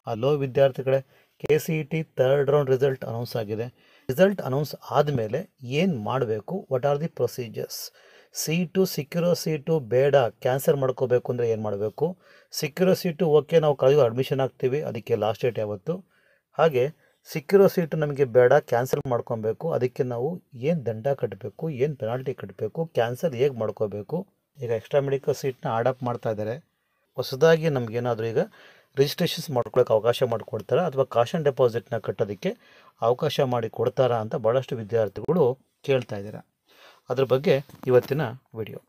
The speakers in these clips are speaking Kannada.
ಹಲೋ ವಿದ್ಯಾರ್ಥಿಗಳೇ, KCET third round result announce ಆಗಿದೆ. ರಿಸಲ್ಟ್ ಅನೌನ್ಸ್ ಆದಮೇಲೆ ಏನು ಮಾಡಬೇಕು, what are the procedures? Seat ಸಿಕ್ಕಿರೋ ಸೀಟು ಬೇಡ, ಕ್ಯಾನ್ಸಲ್ ಮಾಡ್ಕೋಬೇಕು ಅಂದರೆ ಏನು ಮಾಡಬೇಕು? ಸಿಕ್ಕಿರೋ ಸೀಟು ಓಕೆ, ನಾವು ಕಾಲೇಜಿಗೆ ಅಡ್ಮಿಷನ್ ಆಗ್ತೀವಿ, ಅದಕ್ಕೆ ಲಾಸ್ಟ್ ಡೇಟ್ ಯಾವತ್ತು? ಹಾಗೆ ಸಿಕ್ಕಿರೋ ಸೀಟು ನಮಗೆ ಬೇಡ, ಕ್ಯಾನ್ಸಲ್ ಮಾಡ್ಕೊಬೇಕು, ಅದಕ್ಕೆ ನಾವು ಏನು ದಂಡ ಕಟ್ಟಬೇಕು, ಏನು ಪೆನಾಲ್ಟಿ ಕಟ್ಟಬೇಕು, ಕ್ಯಾನ್ಸಲ್ ಹೇಗೆ ಮಾಡ್ಕೋಬೇಕು? ಈಗ ಎಕ್ಸ್ಟ್ರಾ ಮೆಡಿಕಲ್ ಸೀಟ್ನ ಆಡಪ್ ಮಾಡ್ತಾ ಇದ್ದಾರೆ. ಹೊಸದಾಗಿ ನಮಗೇನಾದರೂ ಈಗ ರಿಜಿಸ್ಟ್ರೇಷನ್ಸ್ ಮಾಡ್ಕೊಳ್ಳೋಕೆ ಅವಕಾಶ ಮಾಡಿಕೊಡ್ತಾರಾ ಅಥವಾ ಕಾಶನ್ ಡೆಪಾಸಿಟ್ನ ಕಟ್ಟೋದಕ್ಕೆ ಅವಕಾಶ ಮಾಡಿ ಕೊಡ್ತಾರಾ ಅಂತ ಭಾಳಷ್ಟು ವಿದ್ಯಾರ್ಥಿಗಳು ಕೇಳ್ತಾ ಇದ್ದಾರೆ. ಅದ್ರ ಬಗ್ಗೆ ಇವತ್ತಿನ ವಿಡಿಯೋ.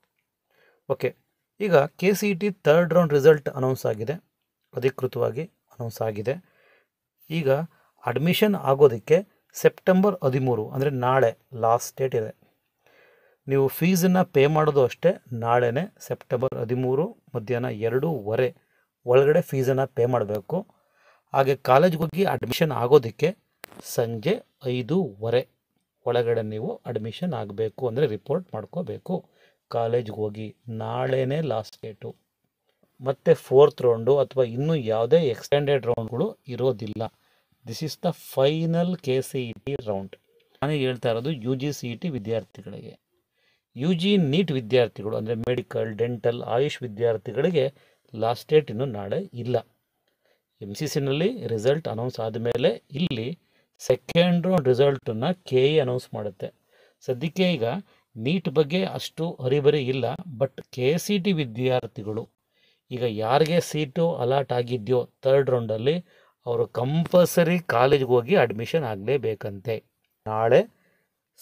ಓಕೆ, ಈಗ KCET third round result announce ಆಗಿದೆ, ಅಧಿಕೃತವಾಗಿ ಅನೌನ್ಸ್ ಆಗಿದೆ. ಈಗ ಅಡ್ಮಿಷನ್ ಆಗೋದಕ್ಕೆ ಸೆಪ್ಟೆಂಬರ್ 13 ಅಂದರೆ ನಾಳೆ ಲಾಸ್ಟ್ ಡೇಟ್ ಇದೆ. ನೀವು ಫೀಸನ್ನು ಪೇ ಮಾಡೋದು ಅಷ್ಟೇ, ನಾಳೆನೇ ಸೆಪ್ಟೆಂಬರ್ 13 ಮಧ್ಯಾಹ್ನ 2:15 ಒಳಗಡೆ ಫೀಸನ್ನು ಪೇ ಮಾಡಬೇಕು. ಹಾಗೆ ಕಾಲೇಜ್ಗೆ ಹೋಗಿ ಅಡ್ಮಿಷನ್ ಆಗೋದಕ್ಕೆ ಸಂಜೆ 5:15 ಒಳಗಡೆ ನೀವು ಅಡ್ಮಿಷನ್ ಆಗಬೇಕು, ಅಂದರೆ ರಿಪೋರ್ಟ್ ಮಾಡ್ಕೋಬೇಕು ಕಾಲೇಜ್ಗೆ ಹೋಗಿ. ನಾಳೆನೇ ಲಾಸ್ಟ್ ಡೇಟು. ಮತ್ತು ಫೋರ್ತ್ ರೌಂಡು ಅಥವಾ ಇನ್ನೂ ಯಾವುದೇ ಎಕ್ಸ್ಟೆಂಡೆಡ್ ರೌಂಡ್ಗಳು ಇರೋದಿಲ್ಲ. This is the final KCET round. ನಾನು ಹೇಳ್ತಾ ಇರೋದು UG CET ವಿದ್ಯಾರ್ಥಿಗಳಿಗೆ. UG NEET ವಿದ್ಯಾರ್ಥಿಗಳು ಅಂದರೆ ಮೆಡಿಕಲ್, ಡೆಂಟಲ್, ಆಯುಷ್ ವಿದ್ಯಾರ್ಥಿಗಳಿಗೆ ಲಾಸ್ಟ್ ಡೇಟ್ ಇನ್ನೂ ನಾಳೆ ಇಲ್ಲ. MCCನಲ್ಲಿ ರಿಸಲ್ಟ್ ಅನೌನ್ಸ್ ಆದಮೇಲೆ ಇಲ್ಲಿ ಸೆಕೆಂಡ್ ರೌಂಡ್ ರಿಸಲ್ಟನ್ನು KE ಅನೌನ್ಸ್ ಮಾಡುತ್ತೆ. ಸದ್ಯಕ್ಕೆ ಈಗ ನೀಟ್ ಬಗ್ಗೆ ಅಷ್ಟು ಹರಿಬರಿ ಇಲ್ಲ, ಬಟ್ KCET ವಿದ್ಯಾರ್ಥಿಗಳು ಈಗ ಯಾರಿಗೆ ಸೀಟು ಅಲಾಟ್ ಆಗಿದೆಯೋ ಥರ್ಡ್ ರೌಂಡಲ್ಲಿ ಅವರು ಕಂಪಲ್ಸರಿ ಕಾಲೇಜ್ಗೆ ಹೋಗಿ ಅಡ್ಮಿಷನ್ ಆಗಲೇಬೇಕಂತೆ. ನಾಳೆ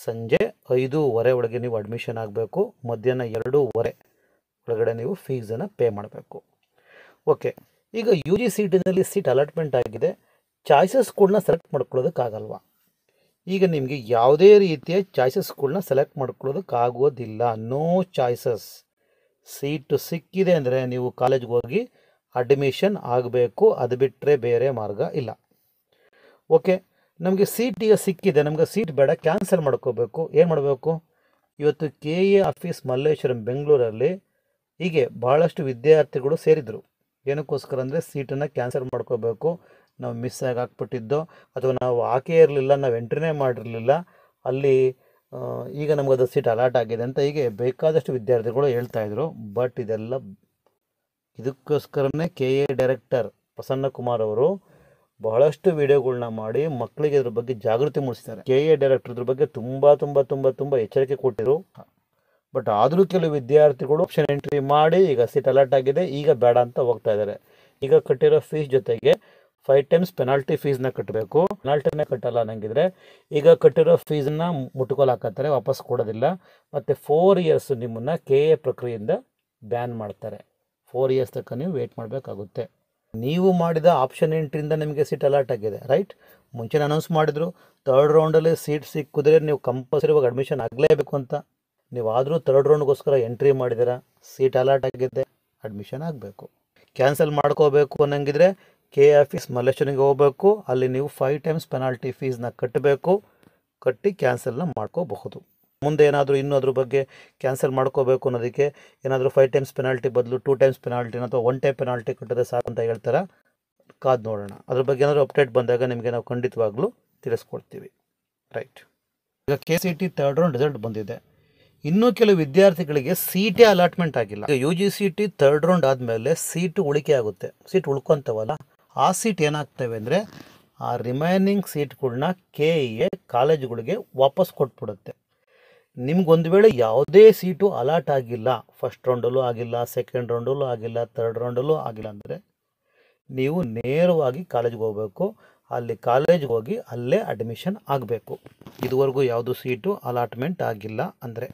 ಸಂಜೆ 5:15 ಒಳಗೆ ನೀವು ಅಡ್ಮಿಷನ್ ಆಗಬೇಕು, ಮಧ್ಯಾಹ್ನ 2:15 ಒಳಗಡೆ ನೀವು ಫೀಸನ್ನು ಪೇ ಮಾಡಬೇಕು. ಓಕೆ, ಈಗ UG CETನಲ್ಲಿ ಸೀಟ್ ಅಲಾಟ್ಮೆಂಟ್ ಆಗಿದೆ, ಚಾಯ್ಸಸ್ಗಳನ್ನ ಸೆಲೆಕ್ಟ್ ಮಾಡ್ಕೊಳ್ಳೋದಕ್ಕಾಗಲ್ವಾ? ಈಗ ನಿಮಗೆ ಯಾವುದೇ ರೀತಿಯ ಚಾಯ್ಸಸ್ಗಳನ್ನ ಸೆಲೆಕ್ಟ್ ಮಾಡ್ಕೊಳ್ಳೋದಕ್ಕಾಗೋದಿಲ್ಲ. No choices. ಸೀಟು ಸಿಕ್ಕಿದೆ ಅಂದರೆ ನೀವು ಕಾಲೇಜ್ಗೆ ಹೋಗಿ ಅಡ್ಮಿಷನ್ ಆಗಬೇಕು, ಅದು ಬಿಟ್ಟರೆ ಬೇರೆ ಮಾರ್ಗ ಇಲ್ಲ. ಓಕೆ, ನಮಗೆ ಸೀಟ್ ಈಗ ಸಿಕ್ಕಿದೆ, ನಮಗೆ ಸೀಟ್ ಬೇಡ, ಕ್ಯಾನ್ಸಲ್ ಮಾಡ್ಕೋಬೇಕು. ಏನು ಮಾಡಬೇಕು? ಇವತ್ತು KE ಆಫೀಸ್ ಮಲ್ಲೇಶ್ವರಂ ಬೆಂಗಳೂರಲ್ಲಿ ಹೀಗೆ ಭಾಳಷ್ಟು ವಿದ್ಯಾರ್ಥಿಗಳು ಸೇರಿದರು. ಏನಕ್ಕೋಸ್ಕರ ಅಂದರೆ ಸೀಟನ್ನು ಕ್ಯಾನ್ಸಲ್ ಮಾಡ್ಕೋಬೇಕು, ನಾವು ಮಿಸ್ ಆಗಿ ಹಾಕ್ಬಿಟ್ಟಿದ್ದೋ ಅಥವಾ ನಾವು ಹಾಕೇ ಇರಲಿಲ್ಲ, ನಾವು ಎಂಟ್ರಿನೇ ಮಾಡಿರಲಿಲ್ಲ, ಅಲ್ಲಿ ಈಗ ನಮಗದು ಸೀಟ್ ಅಲಾಟ್ ಆಗಿದೆ ಅಂತ ಹೀಗೆ ಬೇಕಾದಷ್ಟು ವಿದ್ಯಾರ್ಥಿಗಳು ಹೇಳ್ತಾಯಿದ್ರು. ಬಟ್ ಇದಕ್ಕೋಸ್ಕರನೇ KE ಡೈರೆಕ್ಟರ್ ಪ್ರಸನ್ನ ಕುಮಾರ್ ಅವರು ಬಹಳಷ್ಟು ವಿಡಿಯೋಗಳನ್ನ ಮಾಡಿ ಮಕ್ಕಳಿಗೆ ಇದ್ರ ಬಗ್ಗೆ ಜಾಗೃತಿ ಮೂಡಿಸ್ತಾರೆ. KE ಡೈರೆಕ್ಟರ್ ಇದ್ರ ಬಗ್ಗೆ ತುಂಬ ಎಚ್ಚರಿಕೆ ಕೊಟ್ಟಿದ್ರು. ಬಟ್ ಆದರೂ ಕೆಲವು ವಿದ್ಯಾರ್ಥಿಗಳು ಆಪ್ಷನ್ ಎಂಟ್ರಿ ಮಾಡಿ ಈಗ ಸೀಟ್ ಅಲಾಟ್ ಆಗಿದೆ, ಈಗ ಬೇಡ ಅಂತ ಹೋಗ್ತಾ ಇದ್ದಾರೆ. ಈಗ ಕಟ್ಟಿರೋ ಫೀಸ್ ಜೊತೆಗೆ 5 times ಪೆನಾಲ್ಟಿ ಫೀಸ್ನ ಕಟ್ಟಬೇಕು. ಪೆನಾಲ್ಟಿನೇ ಕಟ್ಟಲ್ಲ ಅನ್ನಂಗಿದ್ರೆ ಈಗ ಕಟ್ಟಿರೋ ಫೀಸನ್ನು ಮುಟ್ಕೋಲ್ ಹಾಕತ್ತಾರೆ, ವಾಪಸ್ ಕೊಡೋದಿಲ್ಲ. ಮತ್ತು 4 years ನಿಮ್ಮನ್ನು KE ಪ್ರಕ್ರಿಯೆಯಿಂದ ಬ್ಯಾನ್ ಮಾಡ್ತಾರೆ. 4 years ತನಕ ನೀವು ವೇಟ್ ಮಾಡಬೇಕಾಗುತ್ತೆ. ನೀವು ಮಾಡಿದ ಆಪ್ಷನ್ ಎಂಟ್ರಿಯಿಂದ ನಿಮಗೆ ಸೀಟ್ ಅಲಾಟ್ ಆಗಿದೆ, ರೈಟ್? ಮುಂಚೆನೇ ಅನೌನ್ಸ್ ಮಾಡಿದ್ರು ಥರ್ಡ್ ರೌಂಡಲ್ಲಿ ಸೀಟ್ ಸಿಕ್ಕಿದ್ರೆ ನೀವು ಕಂಪಲ್ಸರಿ ಇವಾಗ ಅಡ್ಮಿಷನ್ ಆಗಲೇಬೇಕು ಅಂತ. ನೀವು ಆದರೂ ಥರ್ಡ್ ರೌಂಡ್ಗೋಸ್ಕರ ಎಂಟ್ರಿ ಮಾಡಿದ್ದೀರಾ, ಸೀಟ್ ಅಲಾಟ್ ಆಗಿದೆ, ಅಡ್ಮಿಷನ್ ಆಗಬೇಕು. ಕ್ಯಾನ್ಸಲ್ ಮಾಡ್ಕೋಬೇಕು ಅನ್ನಂಗಿದ್ರೆ KE ಆಫೀಸ್ ಮಲ್ಲೇಶ್ವರಂಗೆ ಹೋಗಬೇಕು, ಅಲ್ಲಿ ನೀವು 5 times ಪೆನಾಲ್ಟಿ ಫೀಸ್ನ ಕಟ್ಟಿ ಕ್ಯಾನ್ಸಲ್ನ ಮಾಡ್ಕೋಬಹುದು. ಮುಂದೆ ಏನಾದರೂ ಇನ್ನೂ ಅದ್ರ ಬಗ್ಗೆ ಕ್ಯಾನ್ಸಲ್ ಮಾಡ್ಕೋಬೇಕು ಅನ್ನೋದಕ್ಕೆ ಏನಾದರೂ 5 times ಪೆನಾಲ್ಟಿ ಬದಲು 2 times ಪೆನಾಲ್ಟಿನ ಅಥವಾ 1 time ಪೆನಾಲ್ಟಿ ಕಟ್ಟಿದ್ರೆ ಸಾಕು ಅಂತ ಹೇಳ್ತಾರೆ. ಕಾದು ನೋಡೋಣ. ಅದ್ರ ಬಗ್ಗೆ ಏನಾದರೂ ಅಪ್ಡೇಟ್ ಬಂದಾಗ ನಿಮಗೆ ನಾವು ಖಂಡಿತವಾಗ್ಲೂ ತಿಳಿಸ್ಕೊಡ್ತೀವಿ, ರೈಟ್? ಈಗ KCET ಥರ್ಡ್ ರೌಂಡ್ ರಿಸಲ್ಟ್ ಬಂದಿದೆ. ಇನ್ನೂ ಕೆಲವು ವಿದ್ಯಾರ್ಥಿಗಳಿಗೆ ಸೀಟೇ ಅಲಾಟ್ಮೆಂಟ್ ಆಗಿಲ್ಲ. ಈಗ UG CET ಥರ್ಡ್ ರೌಂಡ್ ಆದಮೇಲೆ ಸೀಟು ಉಳಿಕೆ ಆಗುತ್ತೆ. ಸೀಟ್ ಉಳ್ಕೊತವಲ್ಲ, ಆ ಸೀಟ್ ಏನಾಗ್ತವೆ ಅಂದರೆ ಆ ರಿಮೈನಿಂಗ್ ಸೀಟ್ಗಳನ್ನ KE ಕಾಲೇಜುಗಳಿಗೆ ವಾಪಸ್ ಕೊಟ್ಬಿಡುತ್ತೆ. ನಿಮ್ಗೊಂದು ವೇಳೆ ಯಾವುದೇ ಸೀಟು ಅಲಾಟ್ ಆಗಿಲ್ಲ, ಫಸ್ಟ್ ರೌಂಡಲ್ಲೂ ಆಗಿಲ್ಲ, ಸೆಕೆಂಡ್ ರೌಂಡಲ್ಲೂ ಆಗಿಲ್ಲ, ಥರ್ಡ್ ರೌಂಡಲ್ಲೂ ಆಗಿಲ್ಲ ಅಂದರೆ ನೀವು ನೇರವಾಗಿ ಕಾಲೇಜ್ಗೆ ಹೋಗಬೇಕು. ಅಲ್ಲಿ ಕಾಲೇಜ್ಗೆ ಹೋಗಿ ಅಲ್ಲೇ ಅಡ್ಮಿಷನ್ ಆಗಬೇಕು. ಇದುವರೆಗೂ ಯಾವುದು ಸೀಟು ಅಲಾಟ್ಮೆಂಟ್ ಆಗಿಲ್ಲ ಅಂದರೆ